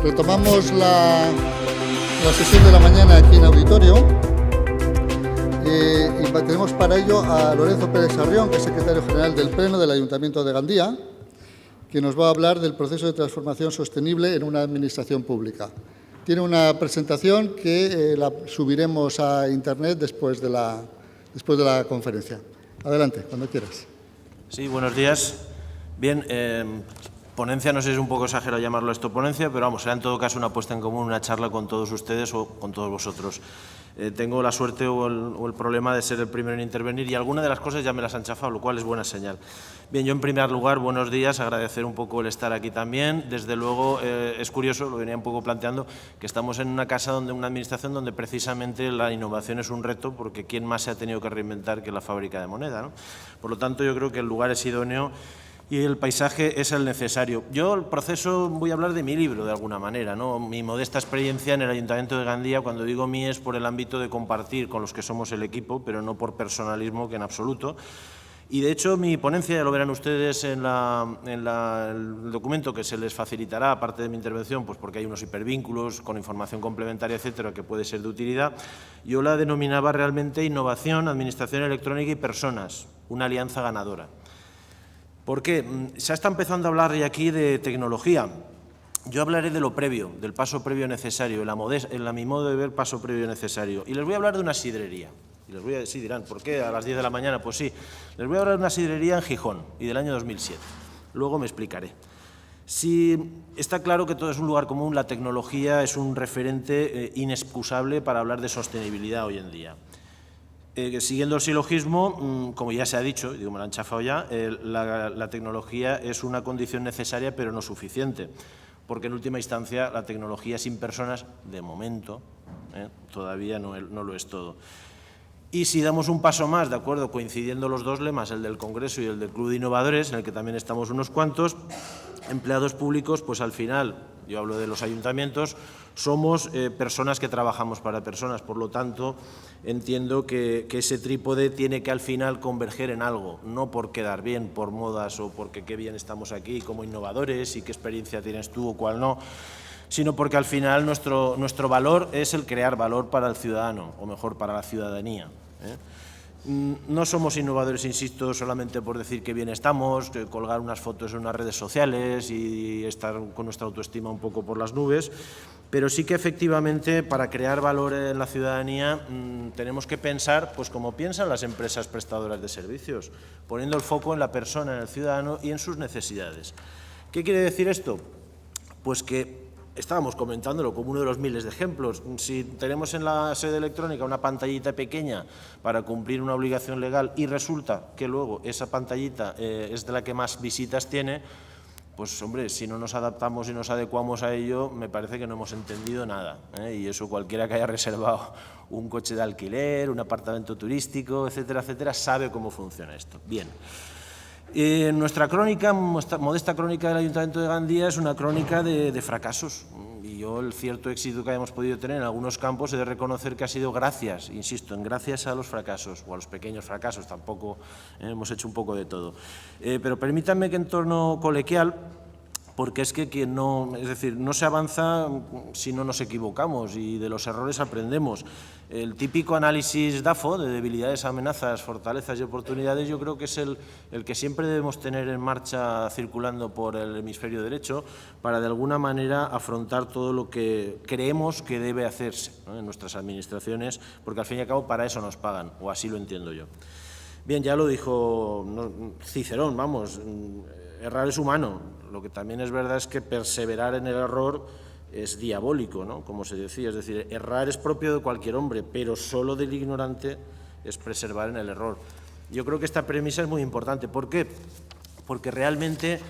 Retomamos la sesión de la mañana aquí en auditorio y tenemos para ello a Lorenzo Pérez Sarrión, que es secretario general del Pleno del Ayuntamiento de Gandía, que nos va a hablar del proceso de transformación sostenible en una administración pública. Tiene una presentación que la subiremos a Internet después de la conferencia. Adelante, cuando quieras. Sí, buenos días. Bien, ponencia, no sé si es un poco exagerado llamarlo esto ponencia, pero vamos, será en todo caso una puesta en común, una charla con todos ustedes o con todos vosotros. Tengo la suerte o el problema de ser el primero en intervenir y algunas de las cosas ya me las han chafado, lo cual es buena señal. Bien, yo en primer lugar, buenos días, agradecer un poco el estar aquí también. Desde luego, es curioso, lo venía un poco planteando, que estamos en una casa, una administración donde precisamente la innovación es un reto, porque ¿quién más se ha tenido que reinventar que la fábrica de moneda, ¿no? Por lo tanto, yo creo que el lugar es idóneo y el paisaje es el necesario. Yo el proceso voy a hablar de mi libro de alguna manera, ¿no? Mi modesta experiencia en el Ayuntamiento de Gandía, cuando digo mí es por el ámbito de compartir con los que somos el equipo, pero no por personalismo, que en absoluto. Y de hecho mi ponencia, ya lo verán ustedes en el documento que se les facilitará, aparte de mi intervención, pues porque hay unos hipervínculos con información complementaria, etcétera, que puede ser de utilidad. Yo la denominaba realmente innovación, administración electrónica y personas, una alianza ganadora. ¿Por qué? Se está empezando a hablar ya aquí de tecnología. Yo hablaré de lo previo, del paso previo necesario, a mi modo de ver, paso previo necesario. Y les voy a hablar de una sidrería. Y les voy a decir, dirán, ¿por qué a las 10 de la mañana? Pues sí, les voy a hablar de una sidrería en Gijón y del año 2007. Luego me explicaré. Sí, está claro que todo es un lugar común, la tecnología es un referente inexcusable para hablar de sostenibilidad hoy en día. Siguiendo el silogismo, como ya se ha dicho, digo, me lo han chafado ya, la tecnología es una condición necesaria pero no suficiente, porque en última instancia la tecnología sin personas, de momento, todavía no lo es todo. Y si damos un paso más, de acuerdo, coincidiendo los dos lemas, el del Congreso y el del Club de Innovadores, en el que también estamos unos cuantos, empleados públicos, pues al final, yo hablo de los ayuntamientos, somos personas que trabajamos para personas, por lo tanto, entiendo que ese trípode tiene que al final converger en algo, no por quedar bien, por modas o porque qué bien estamos aquí como innovadores y qué experiencia tienes tú o cuál no, sino porque al final nuestro valor es el crear valor para el ciudadano, o mejor, para la ciudadanía. No somos innovadores, insisto, solamente por decir que bien estamos, colgar unas fotos en unas redes sociales y estar con nuestra autoestima un poco por las nubes, pero sí que efectivamente para crear valor en la ciudadanía tenemos que pensar pues como piensan las empresas prestadoras de servicios, poniendo el foco en la persona, en el ciudadano y en sus necesidades. ¿Qué quiere decir esto? Pues que estábamos comentándolo como uno de los miles de ejemplos. Si tenemos en la sede electrónica una pantallita pequeña para cumplir una obligación legal y resulta que luego esa pantallita es de la que más visitas tiene, pues hombre, si no nos adaptamos y nos adecuamos a ello, me parece que no hemos entendido nada, y eso cualquiera que haya reservado un coche de alquiler, un apartamento turístico, etcétera, etcétera, sabe cómo funciona esto. Bien. Nuestra crónica, modesta crónica del Ayuntamiento de Gandía, es una crónica de fracasos. Y yo el cierto éxito que hayamos podido tener en algunos campos he de reconocer que ha sido gracias, insisto, gracias a los fracasos o a los pequeños fracasos, tampoco hemos hecho un poco de todo. Pero permítanme que en tono coloquial, porque es que no se avanza si no nos equivocamos y de los errores aprendemos. El típico análisis DAFO, de debilidades, amenazas, fortalezas y oportunidades, yo creo que es el que siempre debemos tener en marcha circulando por el hemisferio derecho para de alguna manera afrontar todo lo que creemos que debe hacerse, ¿no?, en nuestras administraciones, porque al fin y al cabo para eso nos pagan, o así lo entiendo yo. Bien, ya lo dijo Cicerón, vamos, errar es humano. Lo que también es verdad es que perseverar en el error es diabólico, ¿no?, como se decía. Es decir, errar es propio de cualquier hombre, pero solo del ignorante es preservar en el error. Yo creo que esta premisa es muy importante. ¿Por qué? Porque realmente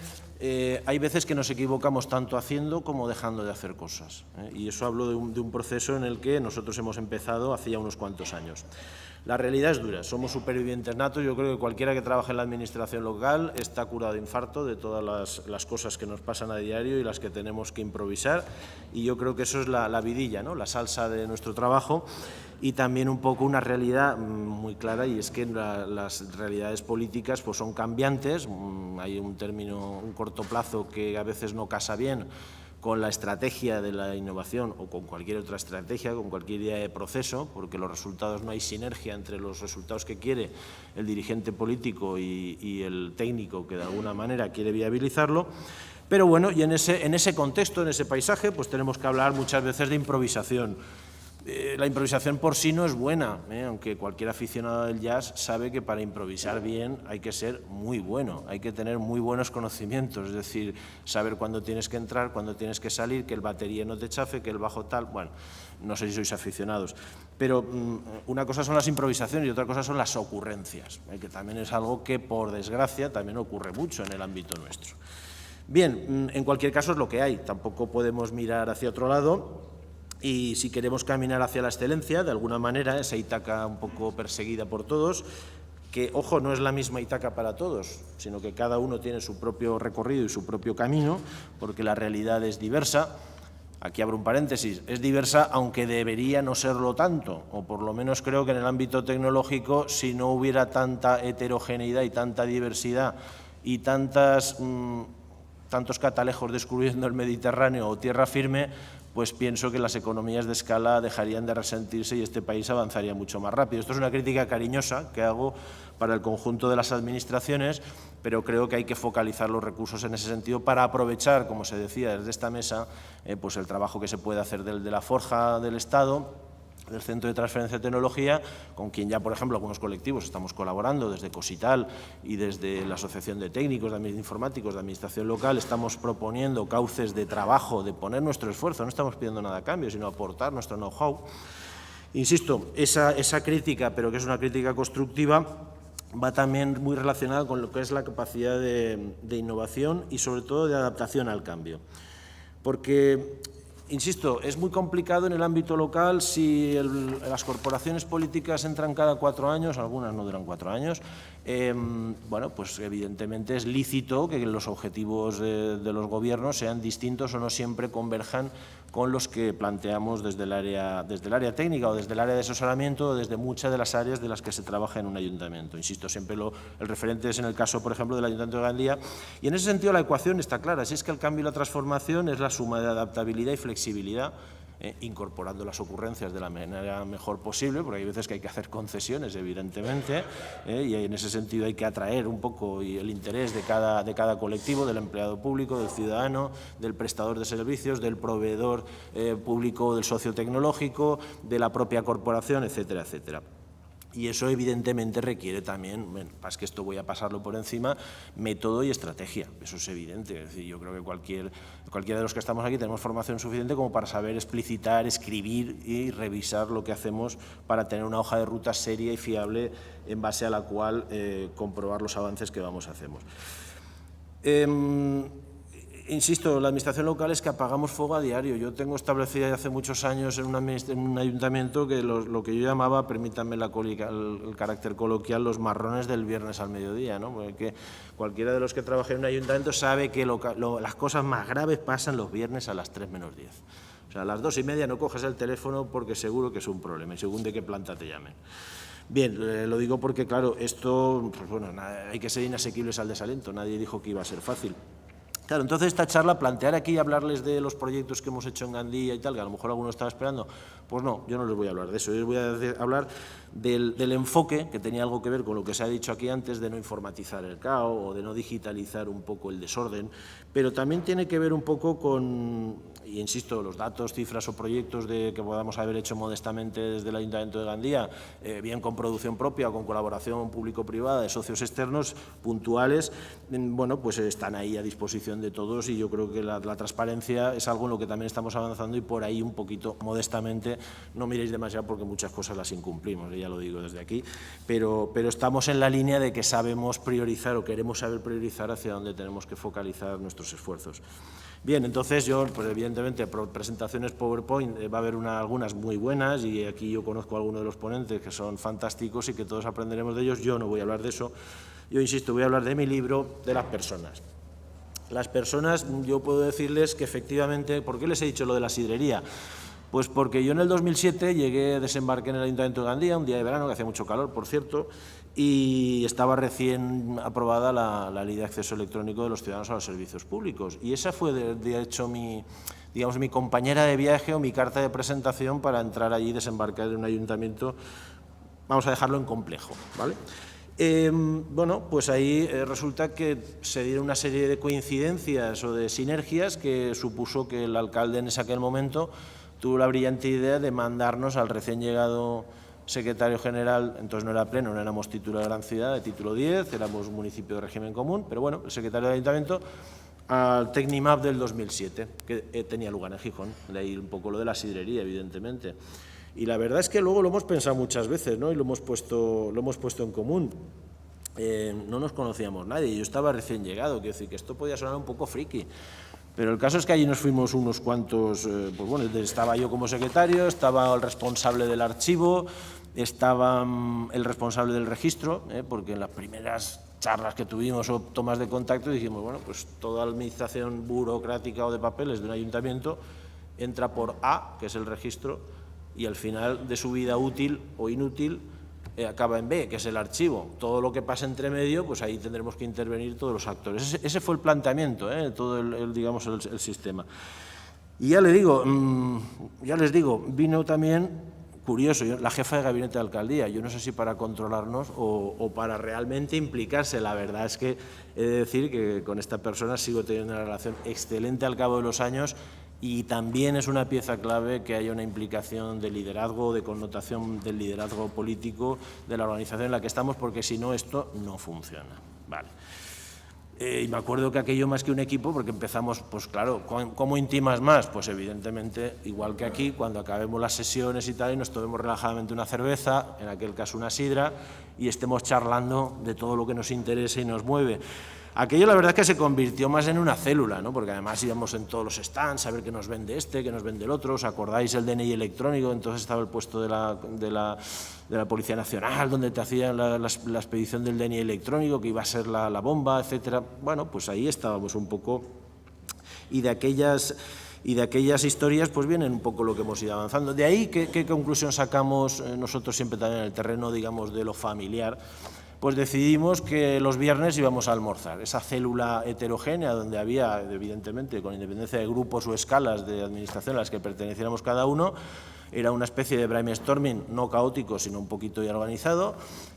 hay veces que nos equivocamos tanto haciendo como dejando de hacer cosas, y eso hablo de un proceso en el que nosotros hemos empezado hace ya unos cuantos años. La realidad es dura, somos supervivientes natos. Yo creo que cualquiera que trabaje en la administración local está curado de infarto de todas las cosas que nos pasan a diario y las que tenemos que improvisar, y yo creo que eso es la vidilla, ¿no?, la salsa de nuestro trabajo, y también un poco una realidad muy clara, y es que las realidades políticas pues son cambiantes. Hay un término, un corto plazo que a veces no casa bien con la estrategia de la innovación o con cualquier otra estrategia, con cualquier idea de proceso, porque los resultados no hay sinergia entre los resultados que quiere el dirigente político y el técnico que de alguna manera quiere viabilizarlo. Pero bueno, y en ese contexto, en ese paisaje, pues tenemos que hablar muchas veces de improvisación. La improvisación por sí no es buena, aunque cualquier aficionado del jazz sabe que para improvisar bien hay que ser muy bueno, hay que tener muy buenos conocimientos, es decir, saber cuándo tienes que entrar, cuándo tienes que salir, que el batería no te chafe, que el bajo tal, bueno, no sé si sois aficionados, pero una cosa son las improvisaciones y otra cosa son las ocurrencias, que también es algo que por desgracia también ocurre mucho en el ámbito nuestro. Bien, en cualquier caso es lo que hay, tampoco podemos mirar hacia otro lado. Y si queremos caminar hacia la excelencia, de alguna manera, esa Ítaca un poco perseguida por todos, que, ojo, no es la misma Ítaca para todos, sino que cada uno tiene su propio recorrido y su propio camino, porque la realidad es diversa. Aquí abro un paréntesis, es diversa aunque debería no serlo tanto, o por lo menos creo que en el ámbito tecnológico, si no hubiera tanta heterogeneidad y tanta diversidad y tantos catalejos descubriendo el Mediterráneo o tierra firme, pues pienso que las economías de escala dejarían de resentirse y este país avanzaría mucho más rápido. Esto es una crítica cariñosa que hago para el conjunto de las administraciones, pero creo que hay que focalizar los recursos en ese sentido para aprovechar, como se decía desde esta mesa, pues el trabajo que se puede hacer de la forja del Estado, del Centro de Transferencia de Tecnología, con quien ya, por ejemplo, algunos colectivos estamos colaborando, desde Cosital y desde la Asociación de Técnicos de Informáticos de Administración Local, estamos proponiendo cauces de trabajo, de poner nuestro esfuerzo, no estamos pidiendo nada a cambio, sino aportar nuestro know-how. Insisto, esa crítica, pero que es una crítica constructiva, va también muy relacionada con lo que es la capacidad de innovación y, sobre todo, de adaptación al cambio. Porque, insisto, es muy complicado en el ámbito local si las corporaciones políticas entran cada 4 años, algunas no duran 4 años, bueno, pues evidentemente es lícito que los objetivos de los gobiernos sean distintos o no siempre converjan con los que planteamos desde el área técnica o desde el área de asesoramiento o desde muchas de las áreas de las que se trabaja en un ayuntamiento. Insisto, siempre el referente es en el caso, por ejemplo, del Ayuntamiento de Gandía, y en ese sentido la ecuación está clara, si es que el cambio y la transformación es la suma de adaptabilidad y flexibilidad, incorporando las ocurrencias de la manera mejor posible, porque hay veces que hay que hacer concesiones, evidentemente, y en ese sentido hay que atraer un poco el interés de cada colectivo, del empleado público, del ciudadano, del prestador de servicios, del proveedor público, del socio tecnológico, de la propia corporación, etcétera, etcétera. Y eso evidentemente requiere también, bueno, es que esto voy a pasarlo por encima, método y estrategia, eso es evidente. Es decir, yo creo que cualquiera de los que estamos aquí tenemos formación suficiente como para saber explicitar, escribir y revisar lo que hacemos para tener una hoja de ruta seria y fiable en base a la cual comprobar los avances que hacemos. Insisto, la administración local es que apagamos fuego a diario. Yo tengo establecida hace muchos años en un ayuntamiento que lo que yo llamaba, permítanme el carácter coloquial, los marrones del viernes al mediodía, ¿no? Porque cualquiera de los que trabaja en un ayuntamiento sabe que las cosas más graves pasan los viernes a las 3 menos 10. O sea, a las 2:30 no coges el teléfono porque seguro que es un problema y según de qué planta te llamen. Bien, lo digo porque, claro, esto, pues bueno, hay que ser inasequibles al desaliento. Nadie dijo que iba a ser fácil. Claro, entonces esta charla, plantear aquí y hablarles de los proyectos que hemos hecho en Gandía y tal, que a lo mejor alguno estaba esperando, pues no, yo no les voy a hablar de eso, yo les voy a hablar del enfoque, que tenía algo que ver con lo que se ha dicho aquí antes, de no informatizar el caos o de no digitalizar un poco el desorden, pero también tiene que ver un poco con, y insisto, los datos, cifras o proyectos que podamos haber hecho modestamente desde el Ayuntamiento de Gandía, bien con producción propia o con colaboración público-privada de socios externos puntuales, bueno, pues están ahí a disposición de todos y yo creo que la transparencia es algo en lo que también estamos avanzando y por ahí un poquito, modestamente, no miréis demasiado porque muchas cosas las incumplimos, ya lo digo desde aquí, pero estamos en la línea de que sabemos priorizar o queremos saber priorizar hacia dónde tenemos que focalizar nuestros esfuerzos. Bien, entonces yo, pues evidentemente, presentaciones PowerPoint va a haber algunas muy buenas y aquí yo conozco a algunos de los ponentes que son fantásticos y que todos aprenderemos de ellos. Yo no voy a hablar de eso, yo insisto, voy a hablar de mi libro, de las personas. Las personas, yo puedo decirles que efectivamente, ¿por qué les he dicho lo de la sidrería? Pues porque yo en el 2007 desembarqué en el Ayuntamiento de Gandía, un día de verano, que hacía mucho calor, por cierto, y estaba recién aprobada la Ley de Acceso Electrónico de los Ciudadanos a los Servicios Públicos. Y esa fue, de hecho, mi compañera de viaje o mi carta de presentación para entrar allí y desembarcar en un ayuntamiento, vamos a dejarlo en complejo, ¿vale? Bueno, pues ahí resulta que se dieron una serie de coincidencias o de sinergias que supuso que el alcalde en aquel momento tuvo la brillante idea de mandarnos al recién llegado secretario general, entonces no era pleno, no éramos título de gran ciudad, de título 10, éramos un municipio de régimen común, pero bueno, el secretario del ayuntamiento al Tecnimap del 2007, que tenía lugar en Gijón, de ahí un poco lo de la sidrería, evidentemente. Y la verdad es que luego lo hemos pensado muchas veces, ¿no? Y lo hemos puesto en común. No nos conocíamos nadie, yo estaba recién llegado, quiero decir que esto podía sonar un poco friki. Pero el caso es que allí nos fuimos unos cuantos, pues bueno, estaba yo como secretario, estaba el responsable del archivo, estaba el responsable del registro, porque en las primeras charlas que tuvimos o tomas de contacto dijimos, bueno, pues toda administración burocrática o de papeles de un ayuntamiento entra por A, que es el registro, y al final de su vida útil o inútil acaba en B, que es el archivo. Todo lo que pasa entre medio, pues ahí tendremos que intervenir todos los actores. Ese fue el planteamiento, todo digamos, el sistema. Y ya les digo, vino también, curioso, la jefa de gabinete de alcaldía, yo no sé si para controlarnos o para realmente implicarse. La verdad es que he de decir que con esta persona sigo teniendo una relación excelente al cabo de los años, y también es una pieza clave que haya una implicación de liderazgo, de connotación del liderazgo político de la organización en la que estamos, porque si no, esto no funciona. Vale. Y me acuerdo que aquello más que un equipo, porque empezamos, pues claro, ¿cómo intimas más? Pues evidentemente, igual que aquí, cuando acabemos las sesiones y tal, y nos tomemos relajadamente una cerveza, en aquel caso una sidra, y estemos charlando de todo lo que nos interesa y nos mueve. Aquello la verdad es que se convirtió más en una célula, ¿no? Porque además íbamos en todos los stands a ver qué nos vende este, qué nos vende el otro. ¿Os acordáis el DNI electrónico? Entonces estaba el puesto de la Policía Nacional, donde te hacían la expedición del DNI electrónico, que iba a ser la bomba, etcétera. Bueno, pues ahí estábamos un poco, y de aquellas historias pues vienen un poco lo que hemos ido avanzando. De ahí, ¿qué conclusión sacamos nosotros siempre también en el terreno, digamos, de lo familiar? Pues decidimos que los viernes íbamos a almorzar. Esa célula heterogénea donde había, evidentemente, con independencia de grupos o escalas de administración a las que perteneciéramos cada uno, era una especie de brainstorming no caótico, sino un poquito ya organizado,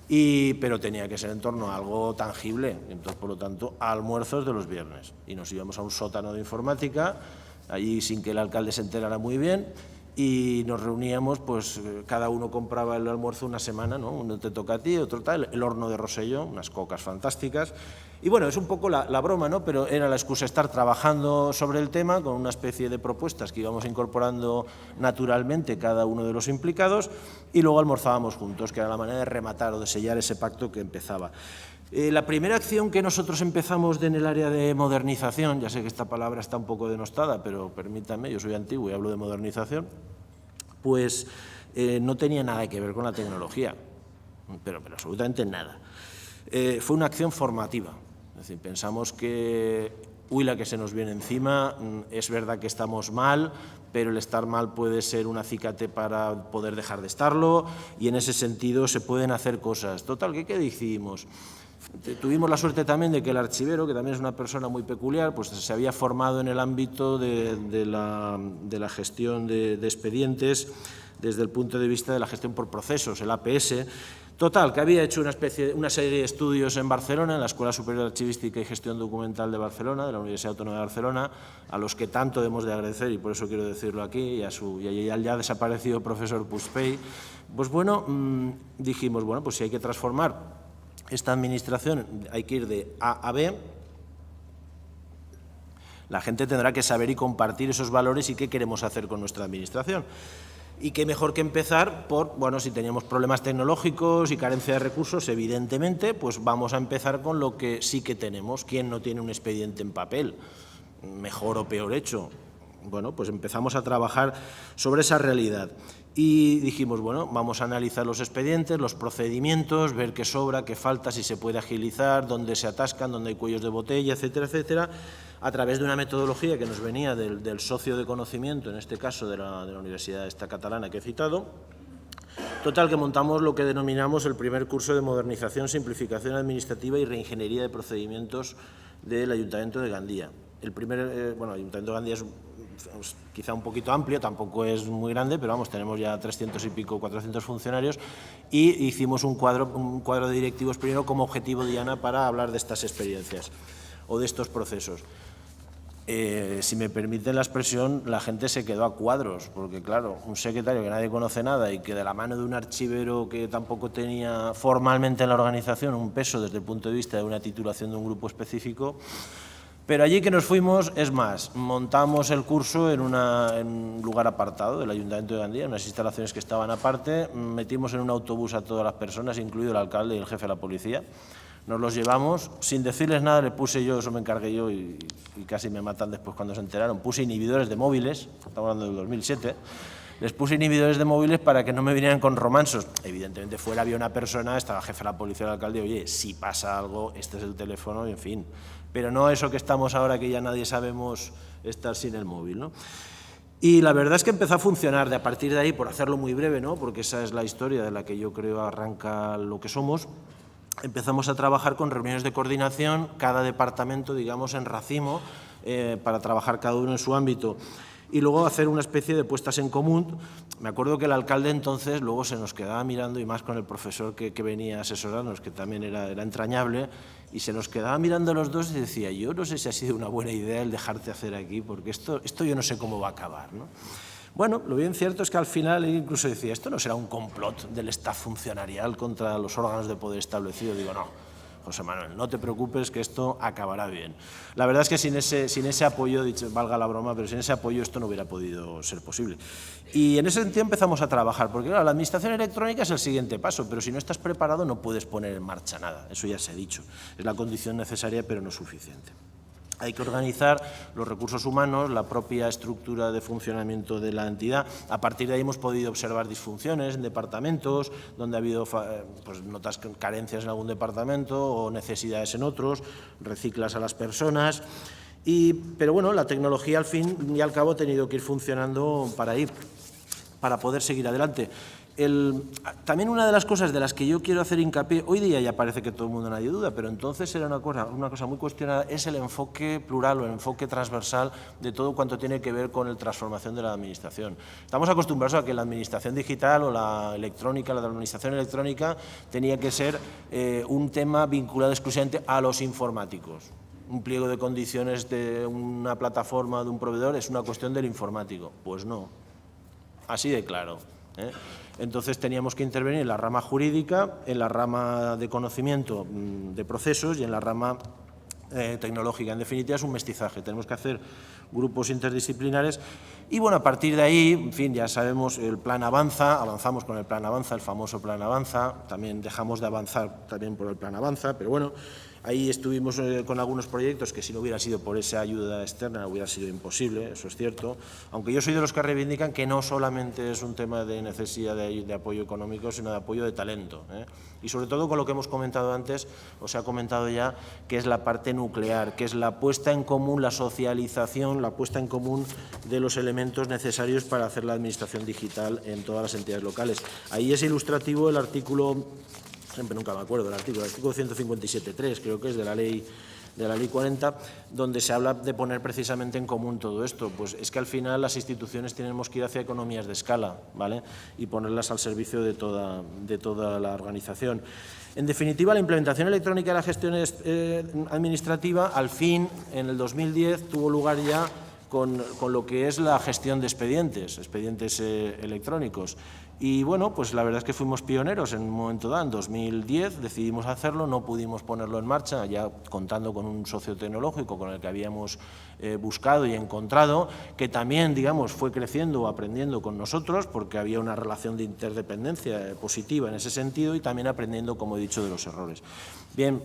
pero tenía que ser en torno a algo tangible. Entonces, por lo tanto, almuerzos de los viernes. Y nos íbamos a un sótano de informática, allí sin que el alcalde se enterara muy bien, y nos reuníamos, pues cada uno compraba el almuerzo una semana, ¿no? Uno te toca a ti, otro tal, el horno de Rosselló, unas cocas fantásticas. Y bueno, es un poco la broma, ¿no? Pero era la excusa estar trabajando sobre el tema con una especie de propuestas que íbamos incorporando naturalmente cada uno de los implicados, y luego almorzábamos juntos, que era la manera de rematar o de sellar ese pacto que empezaba. La primera acción que nosotros empezamos en el área de modernización, ya sé que esta palabra está un poco denostada, pero permítanme, yo soy antiguo y hablo de modernización, pues no tenía nada que ver con la tecnología, pero absolutamente nada. Fue una acción formativa, es decir, pensamos que, la que se nos viene encima, es verdad que estamos mal, pero el estar mal puede ser un acicate para poder dejar de estarlo, y en ese sentido se pueden hacer cosas. Total, ¿qué decidimos? Tuvimos la suerte también de que el archivero, que también es una persona muy peculiar, pues se había formado en el ámbito de la gestión de expedientes desde el punto de vista de la gestión por procesos, el APS. Total, que había hecho una serie de estudios en Barcelona, en la Escuela Superior de Archivística y Gestión Documental de Barcelona, de la Universidad Autónoma de Barcelona, a los que tanto hemos de agradecer, y por eso quiero decirlo aquí, y al ya desaparecido profesor Puspey. Pues bueno, dijimos, bueno, pues si hay que transformar esta administración, hay que ir de A a B, la gente tendrá que saber y compartir esos valores y qué queremos hacer con nuestra administración. Y qué mejor que empezar por, bueno, si teníamos problemas tecnológicos y carencia de recursos, evidentemente, pues vamos a empezar con lo que sí que tenemos. ¿Quién no tiene un expediente en papel? Mejor o peor hecho. Bueno, pues empezamos a trabajar sobre esa realidad. Y dijimos, bueno, vamos a analizar los expedientes, los procedimientos, ver qué sobra, qué falta, si se puede agilizar, dónde se atascan, dónde hay cuellos de botella, etcétera, etcétera, a través de una metodología que nos venía del socio de conocimiento, en este caso de la universidad esta catalana que he citado. Total, que montamos lo que denominamos el primer curso de modernización, simplificación administrativa y reingeniería de procedimientos del Ayuntamiento de Gandía. El primer, bueno, el Ayuntamiento de Gandía es quizá un poquito amplio, tampoco es muy grande, pero vamos, tenemos ya 300 y pico, 400 funcionarios y hicimos un cuadro de directivos primero como objetivo, Diana, para hablar de estas experiencias o de estos procesos. Si me permiten la expresión, la gente se quedó a cuadros, porque claro, un secretario que nadie conoce nada y que de la mano de un archivero que tampoco tenía formalmente en la organización un peso desde el punto de vista de una titulación de un grupo específico, pero allí que nos fuimos, es más, montamos el curso en un lugar apartado del Ayuntamiento de Gandía, en unas instalaciones que estaban aparte, metimos en un autobús a todas las personas, incluido el alcalde y el jefe de la policía. Nos los llevamos, sin decirles nada, le puse yo, eso me encargué yo y casi me matan después cuando se enteraron, puse inhibidores de móviles, estamos hablando del 2007, les puse inhibidores de móviles para que no me vinieran con romansos. Evidentemente fuera había una persona, estaba el jefe de la policía, el alcalde, oye, si pasa algo, este es el teléfono, y en fin. Pero no eso que estamos ahora, que ya nadie sabemos estar sin el móvil, ¿no? Y la verdad es que empezó a funcionar. De a partir de ahí, por hacerlo muy breve, ¿no?, porque esa es la historia de la que yo creo arranca lo que somos, empezamos a trabajar con reuniones de coordinación, cada departamento, digamos, en racimo, para trabajar cada uno en su ámbito. Y luego hacer una especie de puestas en común. Me acuerdo que el alcalde entonces luego se nos quedaba mirando, y más con el profesor que venía a asesorarnos, que también era entrañable, y se nos quedaba mirando los dos y decía, yo no sé si ha sido una buena idea el dejarte hacer aquí, porque esto yo no sé cómo va a acabar, ¿no? Bueno, lo bien cierto es que al final él incluso decía, esto no será un complot del staff funcionarial contra los órganos de poder establecidos. Digo, no, José Manuel, no te preocupes que esto acabará bien. La verdad es que sin ese apoyo, dicho, valga la broma, pero sin ese apoyo esto no hubiera podido ser posible. Y en ese sentido empezamos a trabajar, porque claro, la administración electrónica es el siguiente paso, pero si no estás preparado no puedes poner en marcha nada, eso ya se ha dicho. Es la condición necesaria pero no suficiente. Hay que organizar los recursos humanos, la propia estructura de funcionamiento de la entidad. A partir de ahí hemos podido observar disfunciones en departamentos, donde ha habido pues, notas carencias en algún departamento o necesidades en otros, reciclas a las personas. Pero bueno, la tecnología al fin y al cabo ha tenido que ir funcionando para poder seguir adelante. También una de las cosas de las que yo quiero hacer hincapié, hoy día ya parece que todo el mundo nadie duda, pero entonces era una cosa muy cuestionada, es el enfoque plural o el enfoque transversal de todo cuanto tiene que ver con la transformación de la administración. Estamos acostumbrados a que la administración digital o la electrónica, la administración electrónica, tenía que ser un tema vinculado exclusivamente a los informáticos. Un pliego de condiciones de una plataforma, de un proveedor, es una cuestión del informático. Pues no, así de claro, ¿eh? Entonces teníamos que intervenir en la rama jurídica, en la rama de conocimiento de procesos y en la rama tecnológica. En definitiva es un mestizaje, tenemos que hacer grupos interdisciplinares y bueno, a partir de ahí, en fin, ya sabemos, el plan Avanza, avanzamos con el plan Avanza, el famoso plan Avanza, también dejamos de avanzar también por el plan Avanza, pero bueno, ahí estuvimos con algunos proyectos que si no hubiera sido por esa ayuda externa hubiera sido imposible, eso es cierto, aunque yo soy de los que reivindican que no solamente es un tema de necesidad de apoyo económico, sino de apoyo de talento, ¿eh? Y sobre todo con lo que hemos comentado antes, o se ha comentado ya, que es la parte nuclear, que es la puesta en común, la socialización, la puesta en común de los elementos necesarios para hacer la administración digital en todas las entidades locales. Ahí es ilustrativo el artículo, siempre nunca me acuerdo del artículo 157.3, creo que es de la ley 40, donde se habla de poner precisamente en común todo esto. Pues es que al final las instituciones tenemos que ir hacia economías de escala, ¿vale?, y ponerlas al servicio de toda la organización. En definitiva, la implementación electrónica de la gestión administrativa, al fin, en el 2010, tuvo lugar ya con lo que es la gestión de expedientes electrónicos. Y bueno, pues la verdad es que fuimos pioneros en un momento dado. En 2010 decidimos hacerlo, no pudimos ponerlo en marcha, ya contando con un socio tecnológico con el que habíamos buscado y encontrado, que también, digamos, fue creciendo o aprendiendo con nosotros, porque había una relación de interdependencia positiva en ese sentido y también aprendiendo, como he dicho, de los errores. Bien,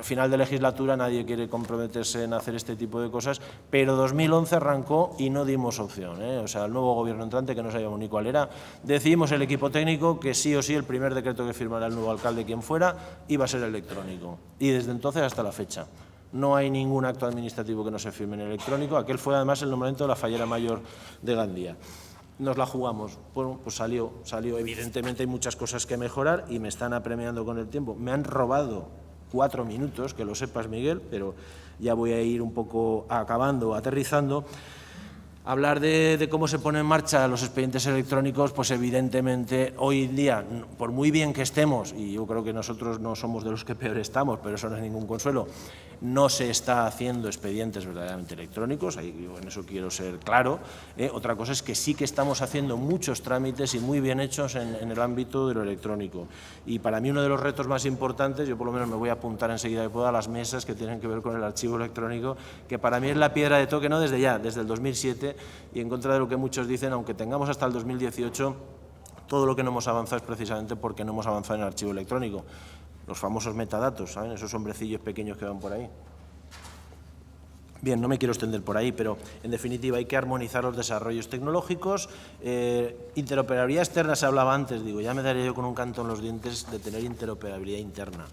final de legislatura, nadie quiere comprometerse en hacer este tipo de cosas, pero 2011 arrancó y no dimos opción, ¿eh? O sea, el nuevo gobierno entrante, que no sabíamos ni cuál era, decidimos el equipo técnico que sí o sí el primer decreto que firmara el nuevo alcalde, quien fuera, iba a ser electrónico. Y desde entonces hasta la fecha no hay ningún acto administrativo que no se firme en electrónico. Aquel fue además el nombramiento de la fallera mayor de Gandía. nos la jugamos. Bueno, pues salió. Evidentemente hay muchas cosas que mejorar y me están apremiando con el tiempo. Me han robado 4 minutos, que lo sepas, Miguel, pero ya voy a ir un poco acabando, aterrizando. Hablar de cómo se ponen en marcha los expedientes electrónicos, pues evidentemente hoy en día, por muy bien que estemos, y yo creo que nosotros no somos de los que peor estamos, pero eso no es ningún consuelo, no se está haciendo expedientes verdaderamente electrónicos, en eso quiero ser claro. Otra cosa es que sí que estamos haciendo muchos trámites y muy bien hechos en el ámbito de lo electrónico. Y para mí uno de los retos más importantes, yo por lo menos me voy a apuntar enseguida de todas las mesas que tienen que ver con el archivo electrónico, que para mí es la piedra de toque, no desde ya, desde el 2007, y en contra de lo que muchos dicen, aunque tengamos hasta el 2018, todo lo que no hemos avanzado es precisamente porque no hemos avanzado en el archivo electrónico. Los famosos metadatos, ¿saben? Esos hombrecillos pequeños que van por ahí. Bien, no me quiero extender por ahí, pero en definitiva hay que armonizar los desarrollos tecnológicos. Interoperabilidad externa se hablaba antes, digo, ya me daría yo con un canto en los dientes de tener interoperabilidad interna.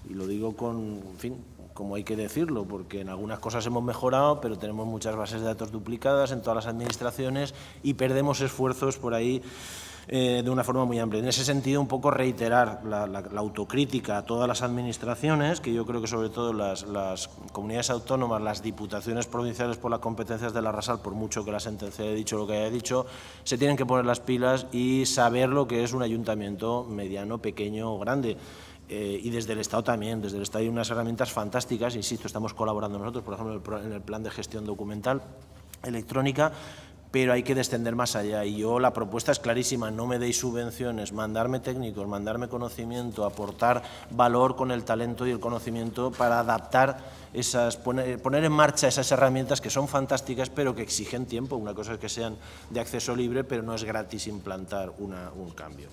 Y lo digo con, en fin, como hay que decirlo, porque en algunas cosas hemos mejorado, pero tenemos muchas bases de datos duplicadas en todas las administraciones y perdemos esfuerzos por ahí de una forma muy amplia. En ese sentido, un poco reiterar la autocrítica a todas las administraciones, que yo creo que sobre todo las comunidades autónomas, las diputaciones provinciales por las competencias de la RASAL, por mucho que la sentencia haya dicho lo que haya dicho, se tienen que poner las pilas y saber lo que es un ayuntamiento mediano, pequeño o grande. Y desde el Estado también, desde el Estado hay unas herramientas fantásticas, insisto, estamos colaborando nosotros, por ejemplo, en el plan de gestión documental electrónica, pero hay que descender más allá. Y yo, la propuesta es clarísima, no me deis subvenciones, mandarme técnicos, mandarme conocimiento, aportar valor con el talento y el conocimiento para adaptar poner en marcha esas herramientas que son fantásticas, pero que exigen tiempo. Una cosa es que sean de acceso libre, pero no es gratis implantar un cambio.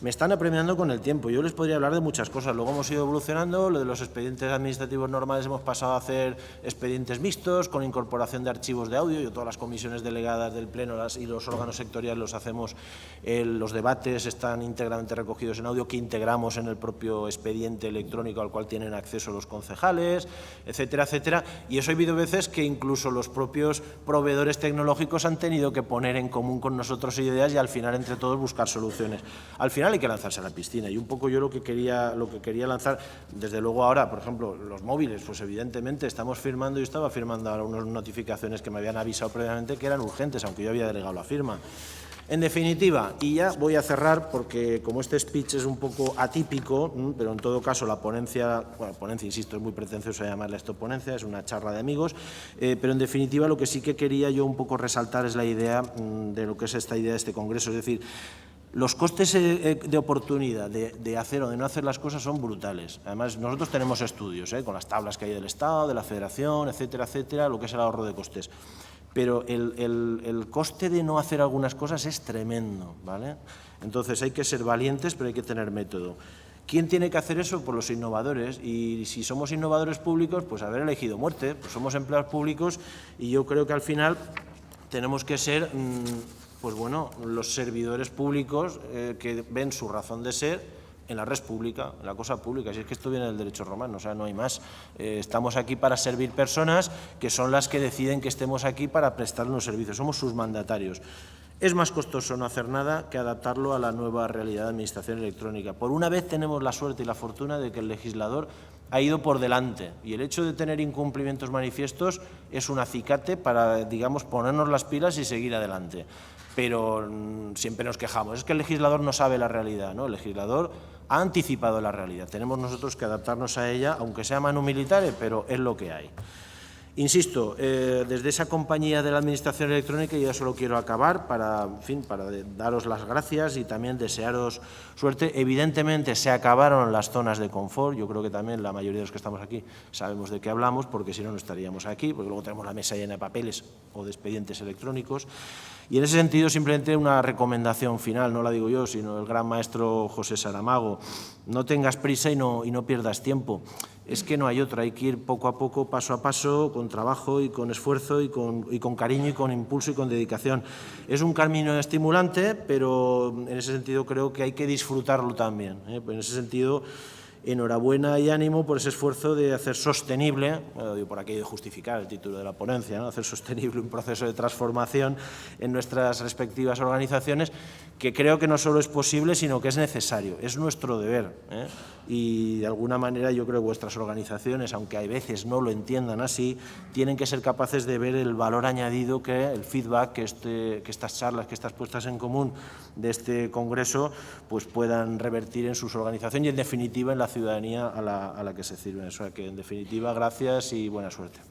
Me están apremiando con el tiempo. Yo les podría hablar de muchas cosas. Luego hemos ido evolucionando. Lo de los expedientes administrativos normales hemos pasado a hacer expedientes mixtos con incorporación de archivos de audio. Yo todas las comisiones delegadas del Pleno y los órganos sectoriales los hacemos. Los debates están íntegramente recogidos en audio que integramos en el propio expediente electrónico al cual tienen acceso los concejales, etcétera, etcétera. Y eso ha habido veces que incluso los propios proveedores tecnológicos han tenido que poner en común con nosotros ideas y al final entre todos buscar soluciones. Al final hay que lanzarse a la piscina y un poco yo lo que quería lanzar, desde luego ahora, por ejemplo, los móviles, pues evidentemente estamos firmando, yo estaba firmando ahora unas notificaciones que me habían avisado previamente que eran urgentes, aunque yo había delegado la firma. En definitiva, y ya voy a cerrar porque como este speech es un poco atípico, pero en todo caso la ponencia, insisto, es muy pretencioso llamarle esto ponencia, es una charla de amigos, pero en definitiva lo que sí que quería yo un poco resaltar es la idea de lo que es esta idea de este congreso, es decir, los costes de oportunidad de hacer o de no hacer las cosas son brutales. Además, nosotros tenemos estudios con las tablas que hay del Estado, de la Federación, etcétera, etcétera, lo que es el ahorro de costes. Pero el coste de no hacer algunas cosas es tremendo, ¿vale? Entonces hay que ser valientes, pero hay que tener método. ¿Quién tiene que hacer eso? Pues los innovadores. Y si somos innovadores públicos, pues haber elegido muerte. Pues somos empleados públicos y yo creo que al final tenemos que ser pues bueno, los servidores públicos que ven su razón de ser en la res pública, en la cosa pública. Si es que esto viene del derecho romano, o sea, no hay más. Estamos aquí para servir personas que son las que deciden que estemos aquí para prestar unos servicios. Somos sus mandatarios. Es más costoso no hacer nada que adaptarlo a la nueva realidad de administración electrónica. Por una vez tenemos la suerte y la fortuna de que el legislador ha ido por delante y el hecho de tener incumplimientos manifiestos es un acicate para, digamos, ponernos las pilas y seguir adelante. Pero siempre nos quejamos, es que el legislador no sabe la realidad, ¿no? El legislador ha anticipado la realidad, tenemos nosotros que adaptarnos a ella, aunque sea manu militare, pero es lo que hay. Insisto, desde esa compañía de la Administración Electrónica yo solo quiero acabar para daros las gracias y también desearos suerte. Evidentemente se acabaron las zonas de confort, yo creo que también la mayoría de los que estamos aquí sabemos de qué hablamos, porque si no, no estaríamos aquí, porque luego tenemos la mesa llena de papeles o de expedientes electrónicos. Y en ese sentido, simplemente una recomendación final, no la digo yo, sino el gran maestro José Saramago. No tengas prisa y no pierdas tiempo. Es que no hay otra, hay que ir poco a poco, paso a paso, con trabajo y con esfuerzo y con cariño y con impulso y con dedicación. Es un camino estimulante, pero en ese sentido creo que hay que disfrutarlo también. En ese sentido, enhorabuena y ánimo por ese esfuerzo de hacer sostenible, por aquello de justificar el título de la ponencia, ¿no? Hacer sostenible un proceso de transformación en nuestras respectivas organizaciones, que creo que no solo es posible, sino que es necesario, es nuestro deber, ¿eh? Y de alguna manera yo creo que vuestras organizaciones, aunque a veces no lo entiendan así, tienen que ser capaces de ver el valor añadido que el feedback, que estas charlas, que estas puestas en común de este congreso, pues puedan revertir en sus organizaciones y en definitiva en la ciudadanía a la que se sirven. O sea que en definitiva, gracias y buena suerte.